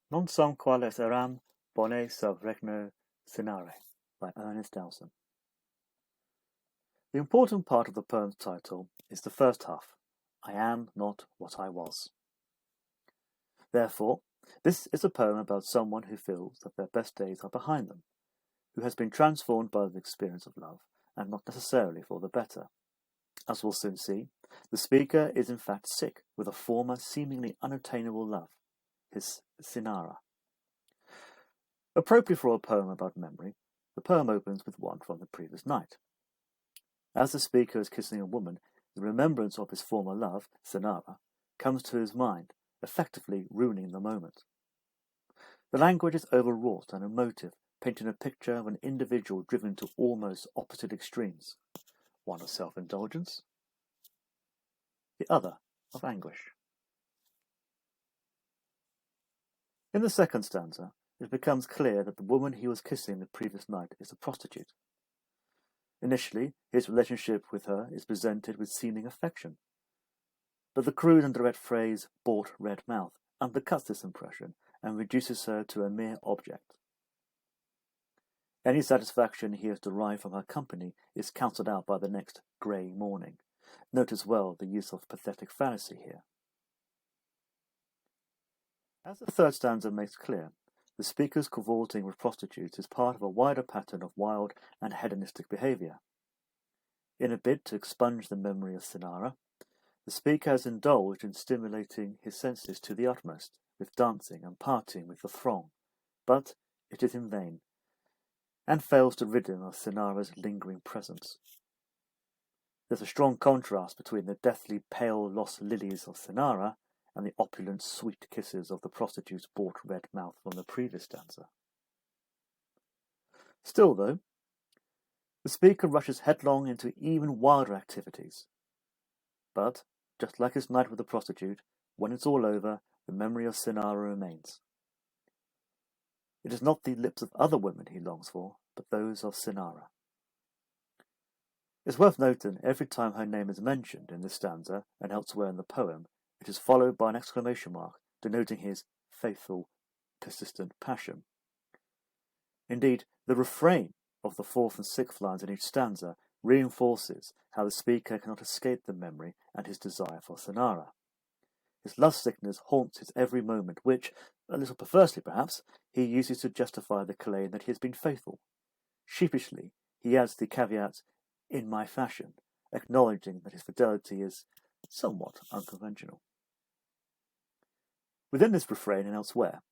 Non sum qualis eram, Bonae sub Regno, Cynarae by Ernest Dowson. The important part of the poem's title is the first half, I am not what I was. Therefore, this is a poem about someone who feels that their best days are behind them, who has been transformed by the experience of love, and not necessarily for the better. As we'll soon see, the speaker is in fact sick with a former seemingly unattainable love, his Cynarae. Appropriate for a poem about memory, the poem opens with one from the previous night. As the speaker is kissing a woman, the remembrance of his former love, Cynarae, comes to his mind, effectively ruining the moment. The language is overwrought and emotive, painting a picture of an individual driven to almost opposite extremes, one of self-indulgence, the other of anguish. In the second stanza, it becomes clear that the woman he was kissing the previous night is a prostitute. Initially, his relationship with her is presented with seeming affection, but the crude and direct phrase, bought red mouth, undercuts this impression and reduces her to a mere object. Any satisfaction he has derived from her company is cancelled out by the next grey morning. Note as well the use of pathetic fallacy here. As the third stanza makes clear, the speaker's cavorting with prostitutes is part of a wider pattern of wild and hedonistic behaviour. In a bid to expunge the memory of Cynarae, the speaker has indulged in stimulating his senses to the utmost, with dancing and partying with the throng, but it is in vain, and fails to rid him of Cynarae's lingering presence. There's a strong contrast between the deathly pale lost lilies of Cynarae and the opulent sweet kisses of the prostitute's bought red mouth from the previous stanza. Still, though, the speaker rushes headlong into even wilder activities. But, just like his night with the prostitute, when it's all over, the memory of Cynarae remains. It is not the lips of other women he longs for, but those of Cynarae. It's worth noting every time her name is mentioned in this stanza and elsewhere in the poem, it is followed by an exclamation mark, denoting his faithful, persistent passion. Indeed, the refrain of the fourth and sixth lines in each stanza reinforces how the speaker cannot escape the memory and his desire for Cynarae. His love sickness haunts his every moment, which, a little perversely perhaps, he uses to justify the claim that he has been faithful. Sheepishly, he adds the caveat, in my fashion, acknowledging that his fidelity is somewhat unconventional. Within this refrain and elsewhere,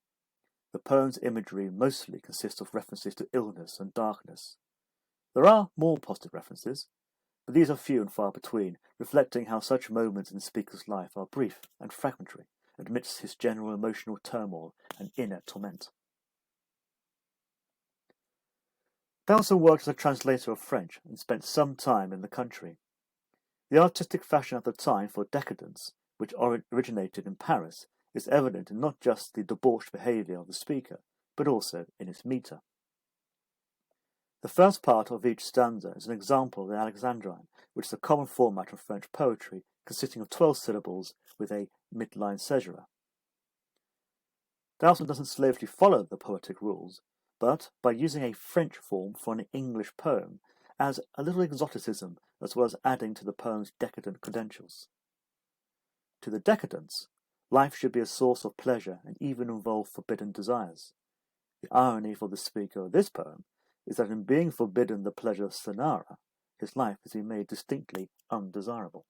the poem's imagery mostly consists of references to illness and darkness. There are more positive references, but these are few and far between, reflecting how such moments in the speaker's life are brief and fragmentary, amidst his general emotional turmoil and inner torment. Dowson worked as a translator of French and spent some time in the country. The artistic fashion at the time for decadence, which originated in Paris, is evident in not just the debauched behaviour of the speaker, but also in its metre. The first part of each stanza is an example of the Alexandrine, which is a common format of French poetry consisting of 12 syllables with a midline caesura. Dowson doesn't slavishly follow the poetic rules, but, by using a French form for an English poem, adds a little exoticism as well as adding to the poem's decadent credentials. To the decadents, life should be a source of pleasure and even involve forbidden desires. The irony for the speaker of this poem is that in being forbidden the pleasure of Cynarae, his life has been made distinctly undesirable.